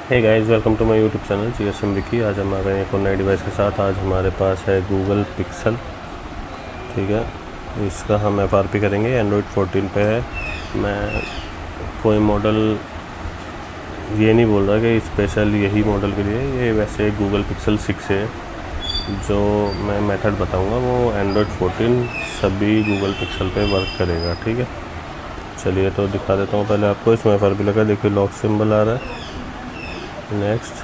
Hey guys, welcome to my YouTube channel GSM Vicky. आज हम आ गए हैं एक और नए डिवाइस के साथ। आज हमारे पास है गूगल पिक्सल। ठीक है, इसका हम FRP करेंगे। एंड्रॉयड 14 पे है। मैं कोई मॉडल ये नहीं बोल रहा कि स्पेशल यही मॉडल के लिए, ये वैसे गूगल पिक्सल 6 है। जो मैं मेथड बताऊंगा वो एंड्रॉयड 14 सभी गूगल पिक्सल पे वर्क करेगा। ठीक है, चलिए तो दिखा देता हूँ पहले आपको। इसमें FRP लगा, देखिए लॉक सिंबल आ रहा है। नेक्स्ट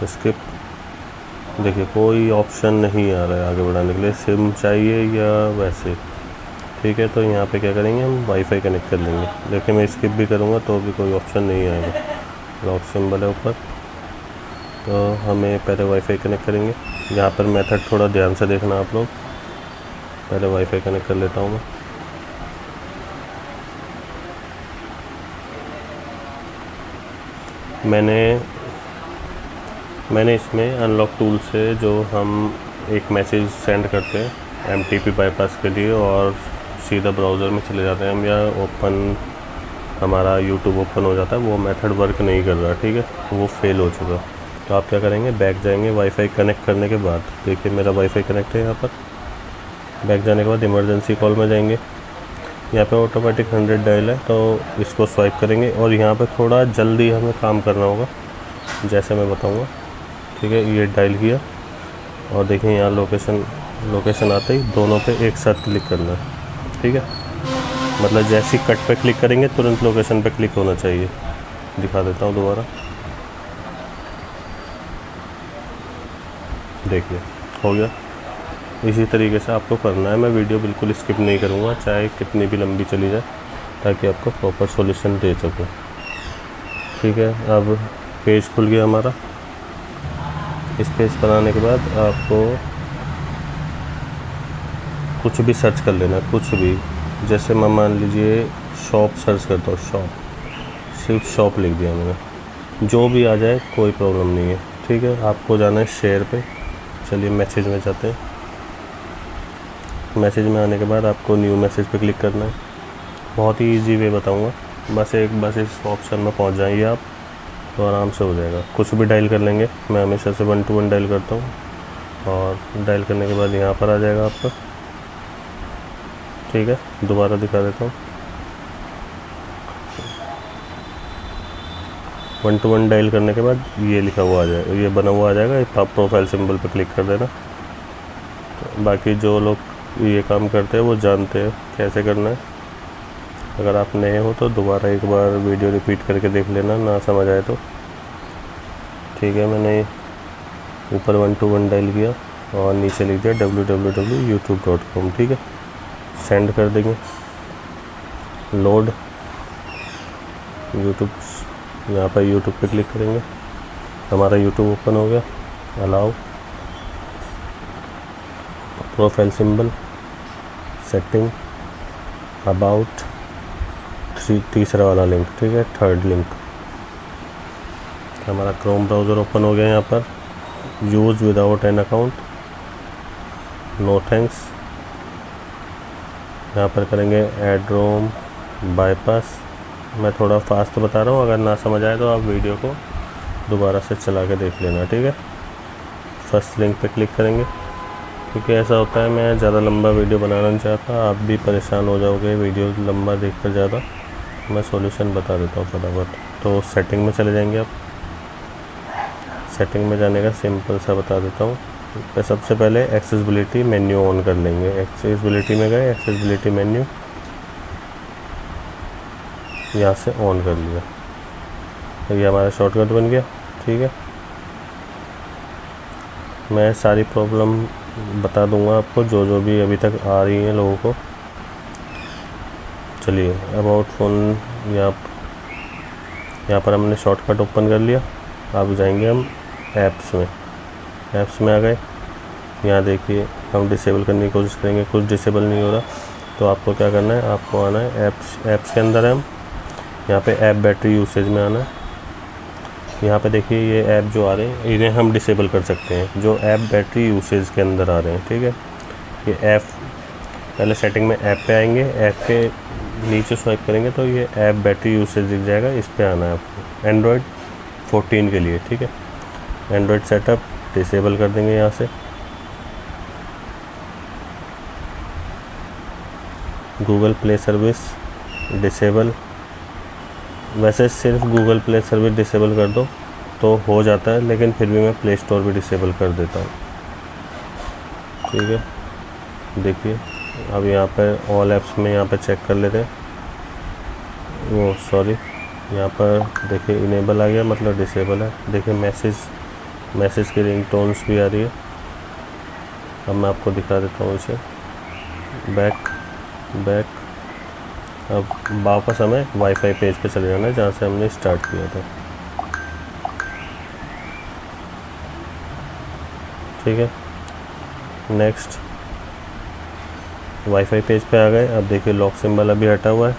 स्किप, देखिए कोई ऑप्शन नहीं आ रहा है आगे बढ़ाने के लिए, सिम चाहिए या वैसे। ठीक है, तो यहाँ पे क्या करेंगे, हम वाईफाई कनेक्ट कर लेंगे। देखिए मैं स्किप भी करूँगा तो भी कोई ऑप्शन नहीं आएगा, लॉक सिंबल है ऊपर। तो हमें पहले वाईफाई कनेक्ट करेंगे। यहाँ पर मेथड थोड़ा ध्यान से देखना आप लोग। पहले वाईफाई कनेक्ट कर लेता हूँ मैं। मैंने इसमें अनलॉक टूल से जो हम एक मैसेज सेंड करते हैं MTP बाईपास के लिए, और सीधा ब्राउज़र में चले जाते हैं हम, या ओपन हमारा यूट्यूब ओपन हो जाता है, वो मेथड वर्क नहीं कर रहा। ठीक है, वो फेल हो चुका। तो आप क्या करेंगे, बैक जाएंगे वाईफाई कनेक्ट करने के बाद। देखिए मेरा वाईफाई कनेक्ट है यहाँ पर। बैक जाने के बाद इमरजेंसी कॉल में जाएंगे। यहाँ पे ऑटोमेटिक 100 डायल है, तो इसको स्वाइप करेंगे और यहाँ पे थोड़ा जल्दी हमें काम करना होगा, जैसे मैं बताऊँगा। ठीक है, ये डायल किया और देखिए यहाँ लोकेशन आते ही दोनों पे एक साथ क्लिक करना है। ठीक है, मतलब जैसे ही कट पे क्लिक करेंगे तुरंत लोकेशन पे क्लिक होना चाहिए। दिखा देता हूँ दोबारा, देखिए हो गया। इसी तरीके से आपको करना है। मैं वीडियो बिल्कुल स्किप नहीं करूँगा, चाहे कितनी भी लंबी चली जाए, ताकि आपको प्रॉपर सॉल्यूशन दे सकूँ। ठीक है, अब पेज खुल गया हमारा। इस पेज पर आने के बाद आपको कुछ भी सर्च कर लेना, कुछ भी। जैसे मैं मान लीजिए शॉप सर्च करता हूँ, शॉप, सिर्फ शॉप लिख दिया मैंने। जो भी आ जाए कोई प्रॉब्लम नहीं है। ठीक है, आपको जाना है शेयर पे। चलिए मैसेज में जाते हैं। मैसेज में आने के बाद आपको न्यू मैसेज पे क्लिक करना है। बहुत ही इजी वे बताऊँगा, बस इस ऑप्शन में पहुँच जाइए आप, तो आराम से हो जाएगा। कुछ भी डायल कर लेंगे। मैं हमेशा से 1 to 1 डायल करता हूँ, और डायल करने के बाद यहाँ पर आ जाएगा आपका। ठीक है, दोबारा दिखा देता हूँ। 1 to 1 डायल करने के बाद ये लिखा हुआ आ जाएगा, ये बना हुआ आ जाएगा। आप प्रोफाइल सिंबल पर क्लिक कर देना। तो बाकी जो लोग ये काम करते हैं वो जानते हैं कैसे करना है। अगर आप नए हो तो दोबारा एक बार वीडियो रिपीट करके देख लेना, ना समझ आए तो। ठीक है, मैंने ऊपर 1 to 1 डायल किया और नीचे लिख दिया www.youtube.com। ठीक है, सेंड कर देंगे। लोड यूट्यूब, यहाँ पर यूट्यूब पे क्लिक करेंगे, हमारा यूट्यूब ओपन हो गया। Allow, profile symbol, setting, about, तीसरा वाला लिंक। ठीक है, थर्ड लिंक। हमारा क्रोम ब्राउज़र ओपन हो गया। यहाँ पर use without an account, no thanks. यहाँ पर करेंगे ऐड रोम बाईपास। मैं थोड़ा फास्ट बता रहा हूँ, अगर ना समझ आए तो आप वीडियो को दोबारा से चला के देख लेना। ठीक है, फर्स्ट लिंक पे क्लिक करेंगे, क्योंकि ऐसा होता है मैं ज़्यादा लंबा वीडियो बनाना नहीं चाहता, आप भी परेशान हो जाओगे वीडियो लंबा देखकर ज़्यादा। मैं सॉल्यूशन बता देता हूँ फटाफट। तो सेटिंग में चले जाएंगे आप। सेटिंग में जाने का सिंपल सा बता देता हूँ। तो सबसे पहले एक्सेसिबिलिटी मेन्यू ऑन कर लेंगे। एक्सेसिबिलिटी में गए, एक्सेसिबिलिटी मेन्यू यहाँ से ऑन कर लिया, तो ये हमारा शॉर्टकट बन गया। ठीक है, मैं सारी प्रॉब्लम बता दूंगा आपको, जो भी अभी तक आ रही हैं लोगों को। चलिए अबाउट फ़ोन, यहाँ पर हमने शॉर्टकट ओपन कर लिया। अब जाएंगे हम ऐप्स में आ गए। यहाँ देखिए हम डिसेबल करने की कोशिश करेंगे, कुछ डिसेबल नहीं हो रहा। तो आपको क्या करना है, आपको आना है ऐप्स के अंदर है। हम यहाँ पे ऐप बैटरी यूसेज में आना है। यहाँ पे देखिए ये ऐप जो आ रहे हैं इन्हें हम डिसेबल कर सकते हैं, जो ऐप बैटरी यूसेज के अंदर आ रहे हैं। ठीक है, ये ऐप पहले सेटिंग में ऐप पे आएंगे। ऐप पे नीचे स्वाइप करेंगे तो ये ऐप बैटरी यूसेज दिख जाएगा, इस पे आना है आपको। एंड्रॉयड 14 के लिए, ठीक है। एंड्रॉयड सेटअप डिसेबल कर देंगे यहाँ से। गूगल प्ले सर्विस डिसेबल, वैसे सिर्फ गूगल प्ले सर्विस डिसेबल कर दो तो हो जाता है, लेकिन फिर भी मैं प्ले स्टोर भी डिसेबल कर देता हूँ, ठीक है। देखिए अब यहाँ पर ऑल ऐप्स में यहाँ पर चेक कर लेते हैं, वो सॉरी यहाँ पर देखिए इनेबल आ गया, मतलब डिसेबल है। देखिए मैसेज की रिंगटोन्स भी आ रही है। अब मैं आपको दिखा देता हूँ इसे, बैक। अब वापस हमें वाईफाई पेज पे चले जाना है जहाँ से हमने स्टार्ट किया था, ठीक है। नेक्स्ट वाईफाई पेज पे आ गए। अब देखिए लॉक सिंबल अभी हटा हुआ है,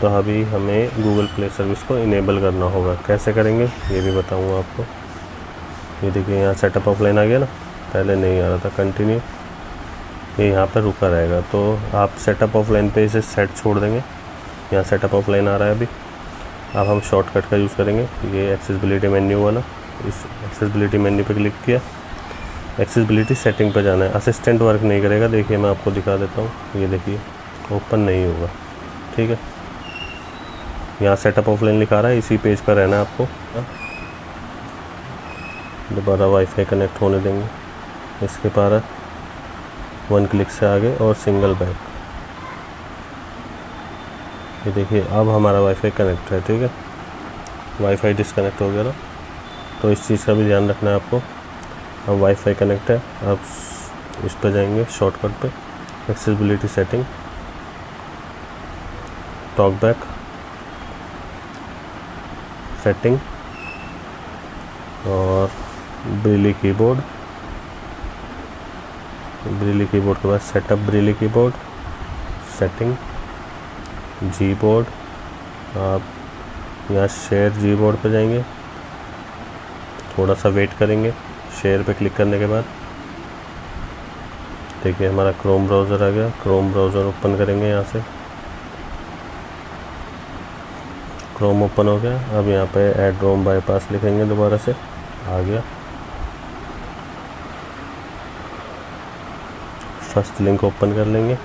तो अभी हमें गूगल प्ले सर्विस को इनेबल करना होगा। कैसे करेंगे ये भी बताऊंगा आपको। ये देखिए यहाँ सेटअप ऑफलाइन आ गया ना, पहले नहीं आ रहा था। कंटिन्यू, ये यहाँ पर रुका रहेगा, तो आप सेटअप ऑफलाइन पे इसे सेट छोड़ देंगे। यहाँ सेटअप ऑफलाइन आ रहा है अभी। अब हम शॉर्टकट का यूज़ करेंगे, ये एक्सेसिबिलिटी मेन्यू वाला। इस एक्सेसिबिलिटी मेन्यू पे क्लिक किया, एक्सेसिबिलिटी सेटिंग पर जाना है। असिस्टेंट वर्क नहीं करेगा, देखिए मैं आपको दिखा देता हूँ। ये देखिए ओपन नहीं होगा, ठीक है। यहाँ सेटअप ऑफलाइन लिखा रहा है, इसी पेज पर रहना है आपको। दोबारा वाईफाई कनेक्ट होने देंगे, इसके पार 1 क्लिक से आगे और सिंगल बैक। ये देखिए अब हमारा वाईफाई कनेक्ट है, ठीक है। वाईफाई डिसकनेक्ट हो गया ना, तो इस चीज़ का भी ध्यान रखना है आपको। अब वाईफाई कनेक्ट है, अब इस पर जाएंगे शॉर्टकट पे, एक्सेसिबिलिटी सेटिंग, टॉकबैक, सेटिंग और ब्रेली कीबोर्ड के बाद सेटअप ब्रेली कीबोर्ड, सेटिंग, जी बोर्ड। आप यहाँ शेयर जी बोर्ड पे जाएंगे, थोड़ा सा वेट करेंगे। शेयर पे क्लिक करने के बाद देखिए हमारा क्रोम ब्राउज़र आ गया। क्रोम ब्राउज़र ओपन करेंगे, यहाँ से क्रोम ओपन हो गया। अब यहाँ पे ऐड रोम बाईपास लिखेंगे, दोबारा से आ गया। फर्स्ट लिंक ओपन कर लेंगे,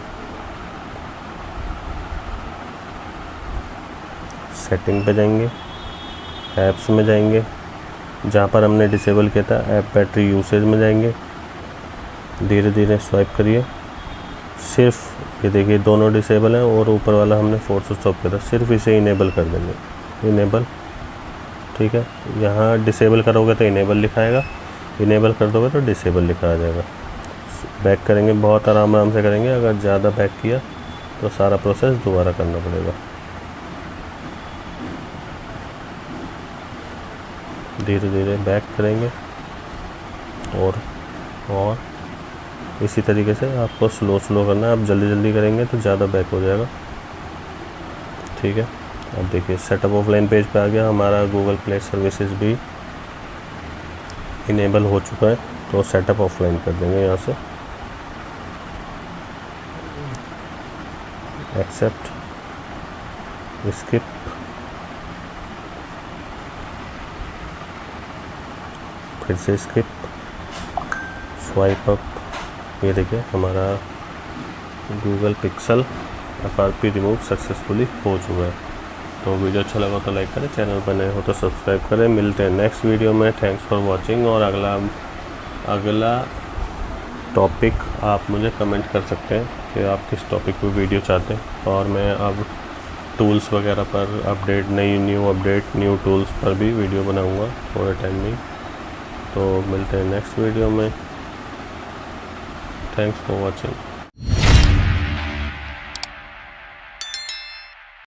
सेटिंग पे जाएंगे, ऐप्स में जाएंगे, जहाँ पर हमने डिसेबल किया था ऐप बैटरी यूसेज में जाएंगे। धीरे धीरे स्वाइप करिए, सिर्फ ये देखिए दोनों डिसेबल हैं और ऊपर वाला हमने फोर्स स्टॉप किया था, सिर्फ इसे इनेबल कर देंगे, इनेबल, ठीक है। यहाँ डिसेबल करोगे तो इनेबल लिखाएगा, इनेबल कर दोगे तो डिसेबल लिखा आ जाएगा। बैक करेंगे, बहुत आराम से करेंगे, अगर ज़्यादा बैक किया तो सारा प्रोसेस दोबारा करना पड़ेगा। धीरे धीरे बैक करेंगे और इसी तरीके से आपको स्लो करना है। आप जल्दी करेंगे तो ज़्यादा बैक हो जाएगा, ठीक है। अब देखिए सेटअप ऑफलाइन पेज पे आ गया, हमारा गूगल प्ले सर्विसेज भी इनेबल हो चुका है। तो सेटअप ऑफलाइन कर देंगे यहाँ से, एक्सेप्ट, स्किप, फिर से स्किप, स्वाइप अप। ये देखिए हमारा Google pixel FRP remove successfully हो चुका है। तो वीडियो अच्छा लगा तो लाइक करें, चैनल पर नए हो तो सब्सक्राइब करें। मिलते हैं नेक्स्ट वीडियो में। Thanks for watching. और अगला टॉपिक आप मुझे कमेंट कर सकते हैं कि आप किस टॉपिक पे वीडियो चाहते हैं, और मैं अब टूल्स वगैरह पर अपडेट, न्यू टूल्स पर भी वीडियो बनाऊंगा थोड़े टाइम में। तो मिलते हैं नेक्स्ट वीडियो में। Thanks for watching.